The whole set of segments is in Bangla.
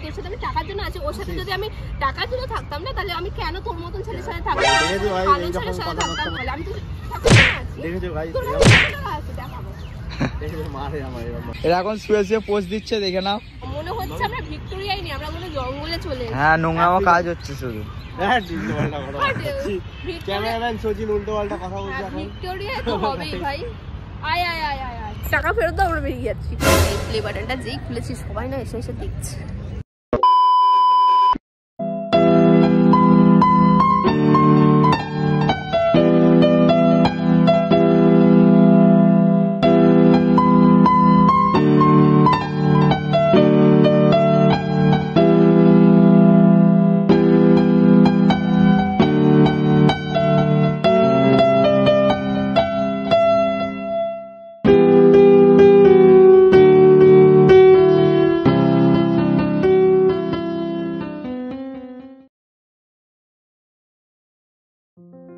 তোর সাথে আমি টাকার জন্য আছি, ওর সাথে যদি আমি টাকার জন্য থাকতাম না তাহলে আমি কেন তোর মতন ছেলের সাথে থাকতাম, ভালো ছেলের সাথে থাকতাম। বলে আমি তো এরা এখন শুয়ে শুয়ে পোস্ট দিচ্ছে, দেখে নাও। মনে হচ্ছে আমরা ভিক্টোরিয়ায় নেই, আমরা মনে জঙ্গলে চলে। হ্যাঁ, নোংরামো কাজ হচ্ছে শুধু। ক্যামেরাম্যান সচিন উল্টো পাল্টা কথা বলছে। ভিক্টোরিয়ায় তো হবেই ভাই। আয় আয় আয় আয় আয়, টাকা ফেরত দাও, আমরা বেরিয়ে যাচ্ছি। এই প্লে বাটনটা যেই খুলেছি সবাই না এসে এসে দেখছে।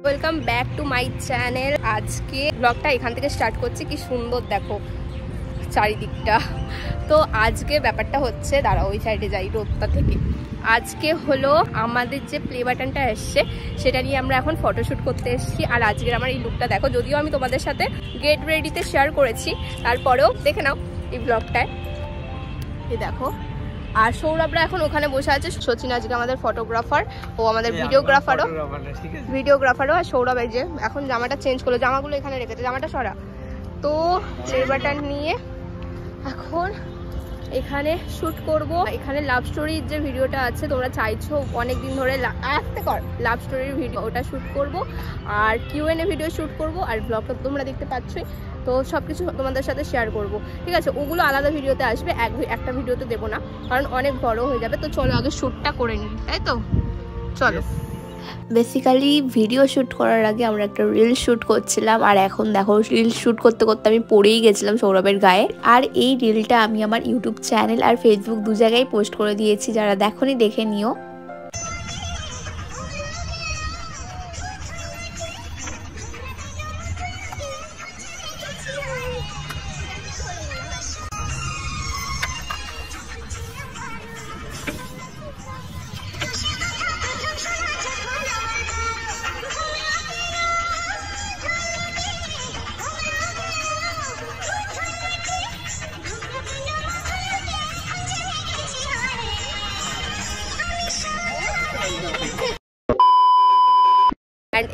Welcome back to my channel. আজকে ব্লগটা এখান থেকে স্টার্ট করছি। কি সুন্দর দেখো চারিদিকটা। তো আজকে ব্যাপারটা হচ্ছে, দাঁড়া ওই সাইডে যাই রোদটা থেকে। আজকে হলো আমাদের যে প্লে বাটনটা এসছে সেটা নিয়ে আমরা এখন ফটোশ্যুট করতে এসেছি। আর আজকের আমার এই লুকটা দেখো, যদিও আমি তোমাদের সাথে গেট রেডিতে শেয়ার করেছি, তারপরেও দেখে নাও এই ব্লগটায়। এই দেখো, আর সৌরভরা এখন ওখানে বসে আছে। সচিন আজকে আমাদের ফটোগ্রাফার, ও আমাদের ভিডিওগ্রাফারও। আর সৌরভ এই যে এখন জামাটা চেঞ্জ করলো, জামাগুলো এখানে রেখেছে, জামাটা সরা। তো প্লে বাটন নিয়ে এখন এখানে শুট করব। এখানে লাভ স্টোরির যে ভিডিওটা আছে, তোমরা চাইছো অনেকদিন ধরে আসতে কর লাভ স্টোরির ভিডিও, ওটা শুট করব। আর কিউএনএ ভিডিও শুট করব। আর ব্লগটা তোমরা দেখতে পাচ্ছই, তো সব কিছু তোমাদের সাথে শেয়ার করব, ঠিক আছে? ওগুলো আলাদা ভিডিওতে আসবে, একটা ভিডিওতে দেবো না, কারণ অনেক বড় হয়ে যাবে। তো চলো আগে শ্যুটটা করে নিই, তাই তো চলো। বেসিক্যালি ভিডিও শ্যুট করার আগে আমরা একটা রিল শ্যুট করছিলাম। আর এখন দেখো রিল শ্যুট করতে করতে আমি পড়েই গেছিলাম সৌরভের গায়ে। আর এই রিলটা আমি আমার ইউটিউব চ্যানেল আর ফেসবুক দু জায়গায় পোস্ট করে দিয়েছি, যারা দেখোনি দেখে নিও।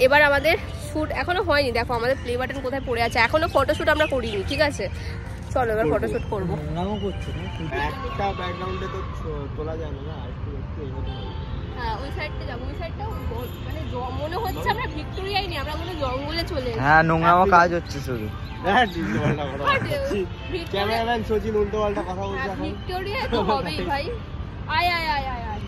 এবার আমাদের শুট এখনো হয়নি, দেখো আমাদের প্লে বাটন কোথায় পড়ে আছে, এখনো ফটোশুট আমরা করিনি, ঠিক আছে? চলো এবার ফটোশুট করবো। একটা ব্যাকগ্রাউন্ডে তো তোলা যায় না, হ্যাঁ ওই সাইডটা যাবো, ওই সাইডটাও মানে মনে হচ্ছে আমরা ভিক্টোরিয়ায় নেই, আমরা মনে জঙ্গলে চলে। হ্যাঁ, নোংরামো কাজ হচ্ছে শুধু। ক্যামেরাম্যান সচিন উল্টো পাল্টা কথা বলছে। ভিক্টোরিয়ায় তো হবেই ভাই। আয় আয় আয় আয় আয়।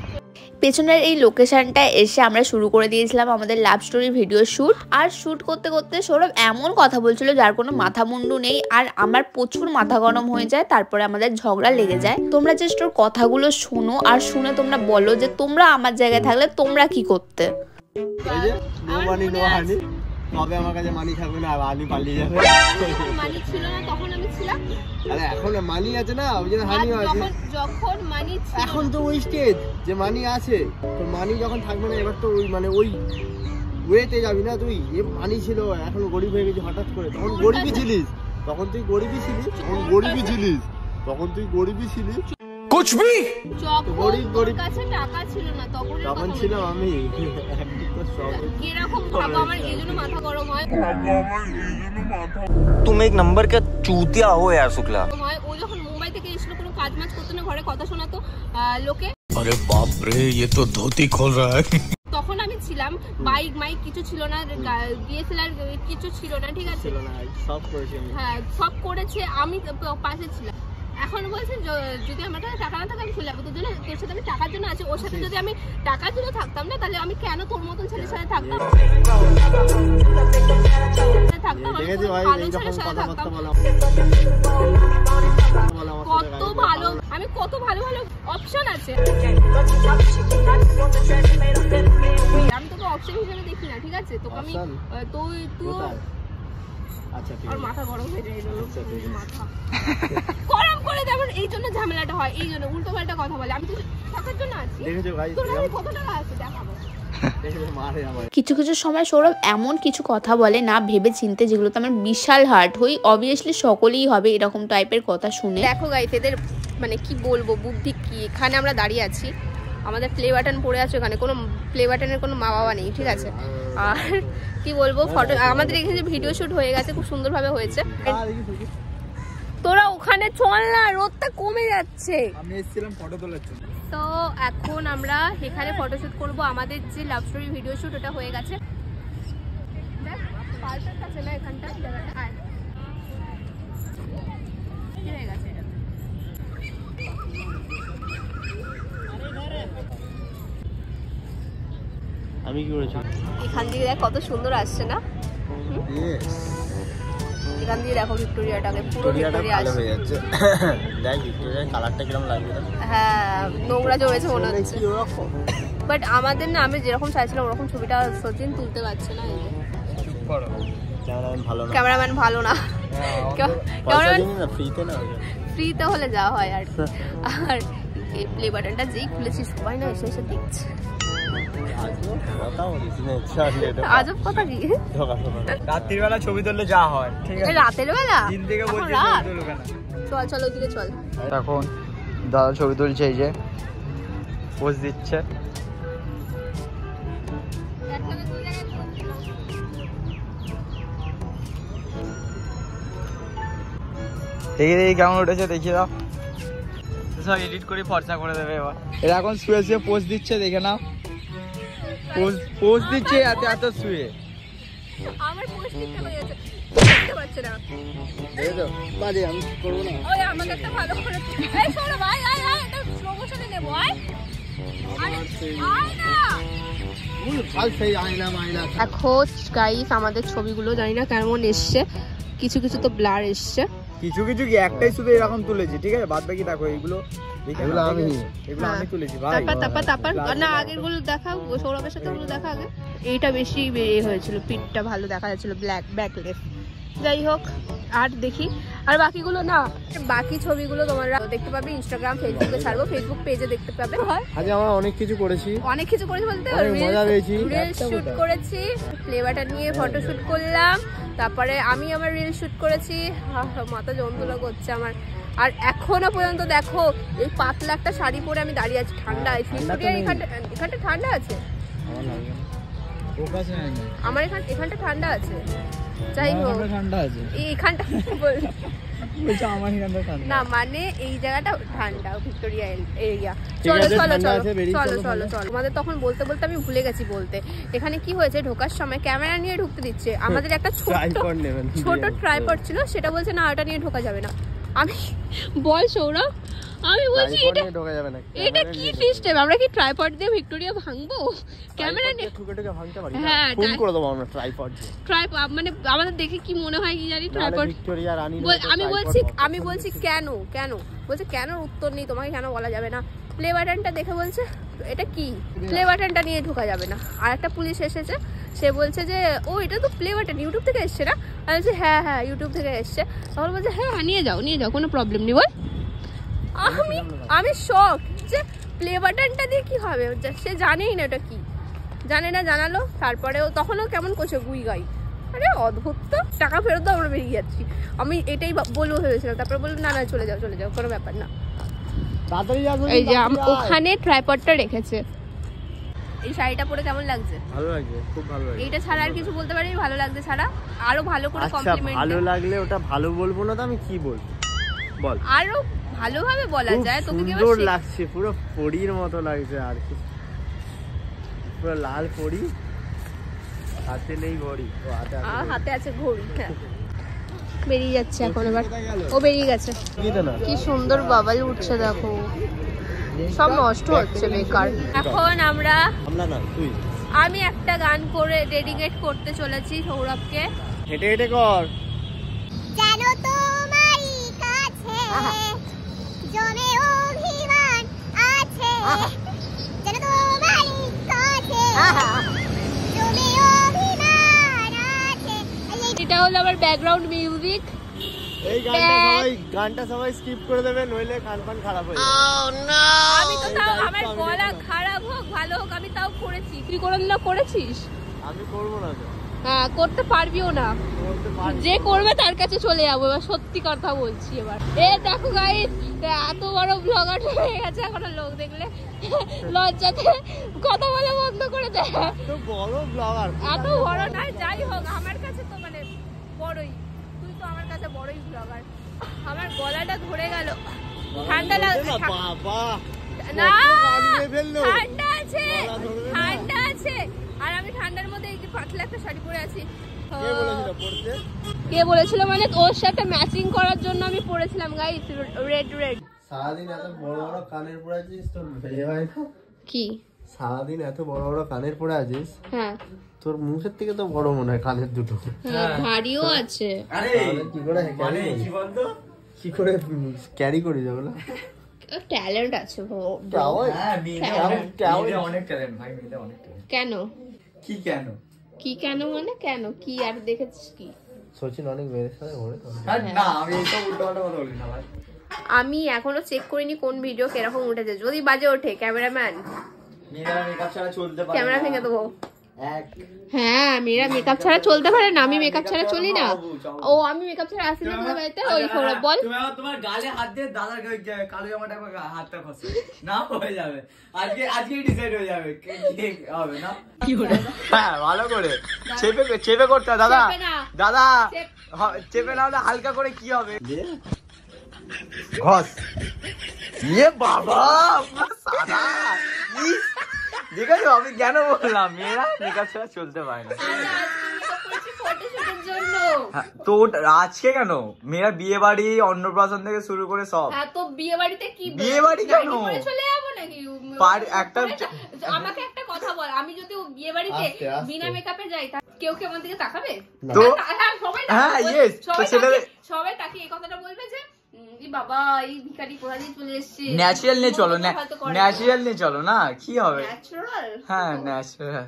পেছনের এই লোকেশনটা এসে আমরা শুরু করে দিয়েছিলাম আমাদের লাভ স্টোরি ভিডিও শ্যুট। আর শ্যুট করতে করতে সৌরভ এমন কথা বলছিল যার কোনো মাথা মুন্ডু নেই, আর আমার প্রচুর মাথা গরম হয়ে যায়। তারপরে আমাদের ঝগড়া লেগে যায়। তোমরা জাস্ট ওর কথাগুলো শোনো, আর শুনে তোমরা বলো যে তোমরা আমার জায়গায় থাকলে তোমরা কি করতে। তবে আমার কাছে মানি থাকবে না, আনি পালিয়ে যাবে। মানি ছিল না তখন আমি ছিলাম। আরে এখন মানি আছে না, ওই জন্য হানি আছে। যখন মানি ছিল, এখন তো ওই স্টেজ যে মানি আছে, তো মানি যখন থাকবে না এবার তো ওই মানে ওই ওয়েতে যাবি না তুই। এ মানি ছিল, এখন গরিব হয়ে গেছি হঠাৎ করে। তখন গরিবই ছিলিস, তখন তুই গরিবই ছিলিস, তখন তুই গরিবই ছিলিস। कुछ भी গরিব কাছে টাকা ছিল না তখন ছিলাম আমি। এরকম ভাবো, আমার এইজন্য মাথা গরম হয়। तुम एक नंबर का चूतिया हो यार शुक्ला। ও যখন মুম্বাই থেকে এসেছিল, কোনো কাজ মাজ করতো না, ঘরে কথা শোনাতো লোকে। अरे बाप रे, ये तो धोती खोल रहा है। তখন আমি ছিলাম, বাইক মাইক কিছু ছিল না, ডিএসএলআর কিছু ছিল না, ঠিক আছে? সব করেছি। হ্যাঁ সব করেছে, আমি পাশে ছিলাম। এখন বলছে যদি আমার কাছে টাকা না থাকে আমি চলে যাবো, তোর সাথে আমি টাকার জন্য আছি, ওর সাথে যদি আমি টাকার জন্য থাকতাম না তাহলে আমি কেন তোর মতন ছেলের সাথে থাকতাম, ভালো ছেলের সাথে থাকতাম। কত ভালো, আমি কত ভালো ভালো অপশন আছে, আমি তোকে অপশন হিসেবে দেখি না, ঠিক আছে? তোকে আমি তুই আচ্ছা ঠিক আর আছে। মাথা গরম হয়ে যায় এই জন্য। আচ্ছা, ঠিক আছে। মাথা গরম করে যেমন এই জন্য ঝামেলাটা হয়, এই জন্য উল্টো পাল্টা কথা বলে। আমি তো টাকার জন্য আছি, দেখেছো গাইস, তোর কাছে কত টাকা আছে দেখাবো। দেখেছো মারে আমার। কিছু কিছু সময় সৌরভ এমন কিছু কথা বলে না ভেবে চিনতে, যেগুলোতে আমার বিশাল হার্ট হই। অবভিয়াসলি সকলেই হবে এরকম টাইপের কথা শুনে। দেখো গাইস, এদের মানে কি বলবো বুদ্ধি কি। এখানে আমরা দাঁড়িয়ে আছি, আমাদের প্লে বাটন পড়ে আছে, ওখানে কোনো প্লে বাটনের কোনো মা বাবা নেই, ঠিক আছে। আর কি বলবো, ফটো আমাদের এখানে ভিডিও শুট হয়ে গেছে, খুব সুন্দরভাবে হয়েছে। তোরা ওখানে চল না, রোদটা কমে যাচ্ছে। আমি এসেছিলাম ফটো তোলার জন্য। তো এখন আমরা এখানে ফটোশুট করব। আমাদের যে লাভ স্টোরি ভিডিও শুট ওটা হয়ে গেছে। দেখ পার্কের কাছে না এখানটা জায়গাটা, আর কি হয়ে গেছে এটা। আমি কি করেছি? এখান দিয়ে দেখ কত সুন্দর আসছে না, এখান দিয়ে দেখো ভিক্টোরিয়াটাকে, পুরো ভিক্টোরিয়া ভালো আসছে। হয়ে যাচ্ছে। দেখ ভিক্টোরিয়ার কালারটা কিরকম লাগবে। হ্যাঁ নোংরা জমেছে মনে হচ্ছে, বাট আমাদের না, আমি যেরকম চাইছিলাম ওরকম ছবিটা সচিন তুলতে পারছে না। এই যে চুপ করো। ক্যামেরাম্যান ভালো না। ক্যামেরাম্যান ভালো না, পয়সা ক্যামেরাম্যান দিনি না, ফ্রিতে না। ফ্রিতে হলে যাওয়া হয় আর কি। আর এই প্লে বাটনটা যেই খুলেছি সবাই না এসে এসে দেখছে। আজব কথা কি, রাত্রির বেলা ছবি তুললে যা হয়, ঠিক আছে। রাতের বেলা দিন থেকে এখন বলছি রাত। ছবি তুলবে না। চল চল ওইদিকে চল। এখন দাদা ছবি তুলছে, এই যে পোজ দিচ্ছে। দেখি দেখি কেমন উঠেছে, দেখিয়ে দাও। সব এডিট করে ফর্সা করে দেবে এবার। এরা এখন শুয়ে শুয়ে পোজ দিচ্ছে, দেখে নাও। পোজ দিচ্ছে এত এত শুয়ে। আমার পোস্টিংটা হয়ে যাচ্ছে, দেখতে পাচ্ছে না। দেখেছো? বাজে, আমি করবো না। ওই আমাকে একটা ভালো করে এই সরো ভাই, আয় আয় এটা স্লো মোশনে নেব। আয় আরে আয় না। ভাল সেই আয়না মাইনা। দেখো গাইস, আমাদের ছবিগুলো জানি না কেমন এসছে, কিছু কিছু তো ব্লার এসছে। কিছু কিছু কি একটাই শুধু এরকম তুলেছি, ঠিক আছে। বাদ বাকি দেখো এইগুলো, এগুলো আমি আমি তুলেছি ভাই। তারপর না আগের গুলো দেখাও, সৌরভের সাথে গুলো দেখা আগে। এইটা বেশি বেরিয়ে হয়েছিল, পিঠটা ভালো দেখা যাচ্ছিল, ব্ল্যাক ব্যাকলেস। যাই হোক, আর দেখি আর বাকিগুলো না, বাকি ছবিগুলো তোমরা দেখতে পাবে ইনস্টাগ্রাম ফেসবুকে ছাড়বো, ফেসবুক পেজে দেখতে পাবে। আজ আমরা অনেক কিছু করেছি, অনেক কিছু করেছি বলতে অনেক মজা পেয়েছি। রিল শুট করেছি, প্লে বাটন নিয়ে ফটো শুট করলাম, তারপরে আমি আমার রিল শুট করেছি। মাথা যন্ত্রণা করছে আমার। আর এখনো পর্যন্ত দেখো এই পাতলা একটা শাড়ি পরে আমি দাঁড়িয়ে আছি ঠান্ডায়। এখানটা ঠান্ডা আছে, আমার এখানটা ঠান্ডা আছে। যাই হোক ঠান্ডা আছে এইখানটা আমার এখানটা ঠান্ডা না, মানে এই জায়গাটা ঠান্ডা, ভিক্টোরিয়া এরিয়া। ঠিক চলো আছে, চলো ঠান্ডা চলো আছে, বেরিয়ে চলো চলো চলো চলো। আমাদের তখন বলতে বলতে আমি ভুলে গেছি বলতে। এখানে কি হয়েছে, ঢোকার সময় ক্যামেরা নিয়ে ঢুকতে দিচ্ছে। আমাদের একটা ট্রাইপড নেবেন, ছোট ট্রাইপড ছিল, সেটা বলছে না ওটা নিয়ে ঢোকা যাবে না। আমি বল সৌরভ, আমি বলছি এটা ঢোকা যাবে না। এটা কি সিস্টেম, আমরা কি ট্রাইপড দিয়ে ভিক্টোরিয়া ভাঙবো? ক্যামেরা নিয়ে ঠুকে ঠুকে ভাঙতে পারি। হ্যাঁ, ফোন করে দেবো আমরা ট্রাইপড দিয়ে। ট্রাইপড মানে আমাদের দেখে কি মনে হয় কি জানি, ট্রাইপড। ভিক্টোরিয়া রানী আমি বলছি কেন কেন বলছে কেন উত্তর নেই, তোমাকে কেন বলা যাবে না। প্লে বাটনটা দেখে বলছে এটা কি, প্লে বাটনটা নিয়ে ঢোকা যাবে না। আর একটা পুলিশ এসেছে, সে বলছে যে ও এটা তো প্লে বাটন, ইউটিউব থেকে এসছে না? আমি বলছি হ্যাঁ হ্যাঁ ইউটিউব থেকে এসছে। তখন বলছে হ্যাঁ হ্যাঁ নিয়ে যাও কোনো প্রবলেম নেই। বল আমি শক যে প্লে বাটনটা দিয়ে কি হবে, সে জানেই না এটা কি, জানে না, জানালো। তারপরেও তখনও কেমন করছে গুই গাই, আরে অদ্ভুত তো, টাকা ফেরত দাও, আমরা বেরিয়ে যাচ্ছি। আমি এটাই বলবো ভেবেছিলাম, তারপরে বললো না না চলে যাও কোনো ব্যাপার না। এই যে ওখানে ট্রাইপডটা রেখেছে। এই শাড়িটা পরে কেমন লাগছে? ভালো লাগছে, খুব ভালো লাগছে। এইটা ছাড়া আর কিছু বলতে পারি ভালো লাগছে ছাড়া? আরো ভালো করে আচ্ছা কমপ্লিমেন্ট ভালো লাগলে ওটা ভালো বলবো না তো আমি কি বলবো বল? আরো ভালোভাবে বলা যায়। তোকে কি সুন্দর লাগছে, পুরো পরীর মতো লাগছে। আর কি পুরো লাল পরী, হাতে নেই ঘড়ি, ও হাতে আছে ঘড়ি। হ্যাঁ বেরিয়ে যাচ্ছে এখন, এবার ও বেরিয়ে গেছে। কি সুন্দর বাবাল উঠছে দেখো, সব নষ্ট হচ্ছে বেকার। এখন আমি একটা গান করে ডেডিকেট করতে চলেছি সৌরভকে। হেঁটে হেঁটে কর। জানো তোমারই কাছে জমে অভিমান আছে, জানো তোমারই কাছে জমে অভিমান আছে। এটা হলো আমার ব্যাকগ্রাউন্ড মিউজিক। এই গানটা সবাই স্কিপ করে দেবে, নইলে কান পান খারাপ হয়ে যাবে। আমি তো তাও আমার গলা খারাপ হোক ভালো হোক আমি তাও করেছি। তুই কোনোদিন করেছিস? আমি করবো না তো। হ্যাঁ, করতে পারবিও না। যে করবে তার কাছে চলে যাবো। এবার সত্যি কথা বলছি। এবার দেখো গাইস, এত বড় ব্লগার হয়ে গেছে, এখনো লোক দেখলে লজ্জাতে কথা বলা বন্ধ করে দেয়। এত বড় ব্লগার, এত বড় নয়, যাই হোক আমার কাছে তো মানে বড়ই। তুই তো আমার কাছে বড়ই ব্লগার। আমার গলাটা ধরে গেল, ঠান্ডা লাগছে। বাবা না, ফেললো, ঠান্ডা আছে, ঠান্ডা আছে। আর আমি ঠান্ডার মধ্যে এই যে পাতলা একটা শাড়ি পরে আছি। কে বলেছিল পড়তে? কে বলেছিল মানে ওর সাথে ম্যাচিং করার জন্য আমি পরেছিলাম গাইস, রেড রেড। সারাদিন এত বড় বড় কানের পরে আছিস, তোর ভেবে হয় না? কি সারাদিন এত বড় বড় কানের পরে আছিস, হ্যাঁ তোর মুখের থেকে তো বড় মনে হয় কানের দুটো। ভারীও আছে। আরে কি করে মানে কি বলতো, কি করে ক্যারি করি যাবে না? ট্যালেন্ট আছে। হ্যাঁ মেয়েদের অনেক ট্যালেন্ট ভাই, মেয়েদের অনেক ট্যালেন্ট। কেন কি কেন কি কেন মানে কেন কি আর দেখেছিস কি? সচিন অনেক মেয়েদের সাথে ঘোরে তো। না আমি এইসব উল্টোপাল্টা কথা বলি না ভাই। আমি এখনো চেক করিনি কোন ভিডিও কিরকম উঠেছে। যদি বাজে ওঠে ক্যামেরাম্যান মেয়েরা মেকআপ ছাড়া চলতে পারে না। ক্যামেরা ভেঙে দেবো। এক হ্যাঁ, মেয়েরা মেকআপ ছাড়া চলতে পারে না। আমি মেকআপ ছাড়া চলি না। ও আমি মেকআপ ছাড়া আসি না তোদের বাড়িতে। ওই করে বল, তুমি তোমার গালে হাত দিয়ে দাদার কালো জামাটা হাতটা খসে না হয়ে যাবে। আজকে ডিসাইড হয়ে যাবে কি হবে না। কি করে? হ্যাঁ ভালো করে চেপে করতে হবে দাদা। দাদা চেপে না হলে হালকা করে কি হবে? ঘষ। ইয়ে বাবা সাদা। দেখো আমি কেন বললাম মেয়েরা মেকআপ ছাড়া চলতে পারে না। তো আজকে কেন মেয়েরা বিয়ে বাড়ি অন্নপ্রাশন থেকে শুরু করে সব। তো বিয়ে বাড়িতে কি বিয়ে বাড়ি কেন চলে যাবো নাকি? একটা আমাকে একটা কথা বল, আমি যদি বিয়ে বাড়িতে বিনা মেকআপে যাই কেউ কি আমার দিকে তাকাবে? তো হ্যাঁ ইয়েস, তো সেটা সবাই তাকে এই কথাটা বলবে যে বাবা এই ভিখারি কোথা দিয়ে চলে এসেছে। ন্যাচারাল নিয়ে চলো, ন্যাচারাল নিয়ে চলো না, কি হবে? ন্যাচারাল, হ্যাঁ ন্যাচারাল।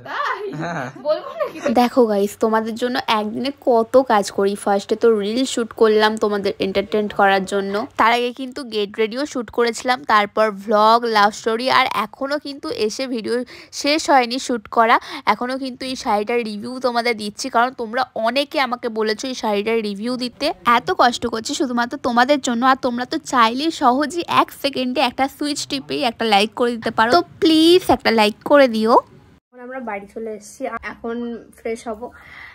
বলবো নাকি? দেখো গাইস, তোমাদের জন্য একদিনে কত কাজ করি। ফার্স্টে তো রিল শুট করলাম তোমাদের এন্টারটেইন করার জন্য, তার আগে কিন্তু গেট রেডিও শুট করেছিলাম, তারপর ভ্লগ, লাভ স্টোরি, আর এখনও কিন্তু এসে ভিডিও শেষ হয়নি শুট করা। এখনও কিন্তু এই শাড়িটার রিভিউ তোমাদের দিচ্ছি, কারণ তোমরা অনেকে আমাকে বলেছো এই শাড়িটার রিভিউ দিতে। এত কষ্ট করছি শুধুমাত্র তোমাদের জন্য, আর তোমরা তো চাইলেই সহজেই 1 সেকেন্ডে একটা সুইচ টিপেই একটা লাইক করে দিতে পারো। তো প্লিজ একটা লাইক করে দিও। এখন আমরা বাড়ি চলে এসেছি, এখন ফ্রেশ হবো।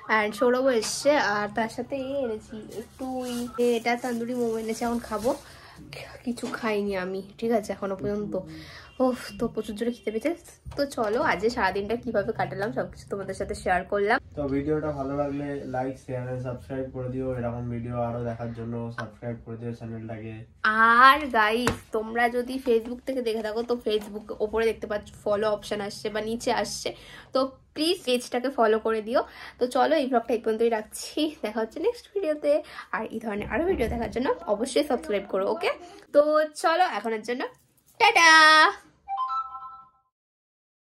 অ্যান্ড সৌরভ এসছে, আর তার সাথে এনেছি একটু এটা তন্দুরি মোমো এনেছি, এখন খাবো। কিছু খাইনি আমি, ঠিক আছে এখনো পর্যন্ত। তো প্রচুর জোরে খেতে পেয়েছে। তো চলো আজকে সারাদিনটা কিভাবে কাটালাম সবকিছু তোমাদের সাথে শেয়ার করলাম। তো ভিডিওটা ভালো লাগলে লাইক, শেয়ার এন্ড সাবস্ক্রাইব করে দিও। এরকম ভিডিও আরো দেখার জন্য সাবস্ক্রাইব করে দিও চ্যানেলটাকে। আর গাইস, তোমরা যদি ফেসবুক থেকে দেখে থাকো তো ফেসবুক ওপরে দেখতে পাচ্ছ ফলো অপশন আসছে বা নিচে আসছে, তো প্লিজ পেজটাকে ফলো করে দিও। তো চলো এই ব্লগটা এই পর্যন্তই রাখছি, দেখা হচ্ছে নেক্সট ভিডিওতে। আর এই ধরনের আরো ভিডিও দেখার জন্য অবশ্যই সাবস্ক্রাইব করো, ওকে? তো চলো এখনের জন্য টাটা।